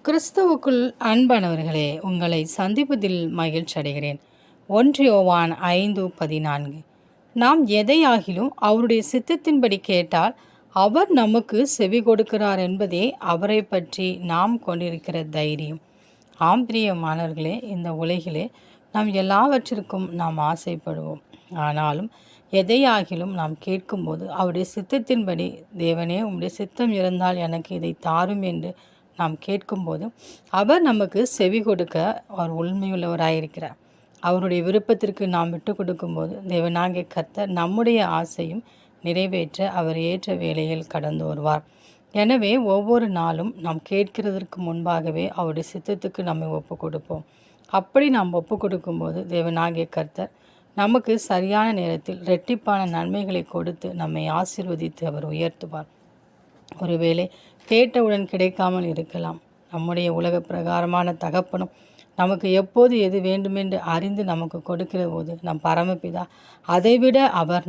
கிறிஸ்துவுக்குள் அன்பானவர்களே, உங்களை சந்திப்பதில் மகிழ்ச்சி அடைகிறேன். 1 யோவான் 5:14. நாம் எதையாகிலும் அவருடைய சித்தத்தின்படி கேட்டால் அவர் நமக்கு செவி கொடுக்கிறார் என்பதே அவரை பற்றி நாம் கொண்டிருக்கிற தைரியம். பிரியமானவர்களே, இந்த உலகிலே நாம் எல்லாவற்றிற்கும் நாம் ஆசைப்படுவோம். ஆனாலும் எதையாகிலும் நாம் கேட்கும்போது அவருடைய சித்தத்தின்படி, தேவனே உம்முடைய சித்தம் இருந்தால் எனக்கு இதை தாரும் என்று நாம் கேட்கும்போது அவர் நமக்கு செவி கொடுக்க அவர் உண்மையுள்ளவராயிருக்கிறார். அவருடைய விருப்பத்திற்கு நாம் விட்டு கொடுக்கும்போது தேவனாகிய கர்த்தர் நம்முடைய ஆசையும் நிறைவேற்ற அவர் ஏற்ற வேளையில் கடந்து வருவார். எனவே ஒவ்வொரு நாளும் நாம் கேட்கிறதற்கு முன்பாகவே அவருடைய சித்தத்துக்கு நம்மை ஒப்பு கொடுப்போம். அப்படி நாம் ஒப்பு கொடுக்கும்போது தேவனாகிய கர்த்தர் நமக்கு சரியான நேரத்தில் இரட்டிப்பான நன்மைகளை கொடுத்து நம்மை ஆசீர்வதித்து அவர் உயர்த்துவார். ஒருவேளை கேட்டவுடன் கிடைக்காமல் இருக்கலாம். நம்முடைய உலக பிரகாரமான தகப்பனும் நமக்கு எப்போது எது வேண்டுமென்று அறிந்து நமக்கு கொடுக்கிற போது நம் பரமபிதா அதைவிட அவர்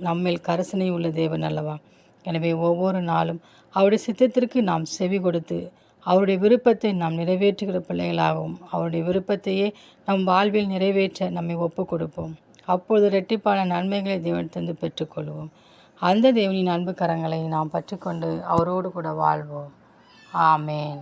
நம்மேல் கரிசனை உள்ள தேவன் அல்லவா. எனவே ஒவ்வொரு நாளும் அவருடைய சித்தத்திற்கு நாம் செவி கொடுத்து அவருடைய விருப்பத்தை நாம் நிறைவேற்றுகிற பிள்ளைகளாகவும் அவருடைய விருப்பத்தையே நம் வாழ்வில் நிறைவேற்ற நம்மை ஒப்பு கொடுப்போம். அப்பொழுது இரட்டிப்பான நன்மைகளை தேவன் தந்து பெற்றுக்கொள்வோம். அந்த தேவனின் அன்பு கரங்களை நாம் பற்றிக்கொண்டு அவரோடு கூட வாழ்வோம். ஆமேன்.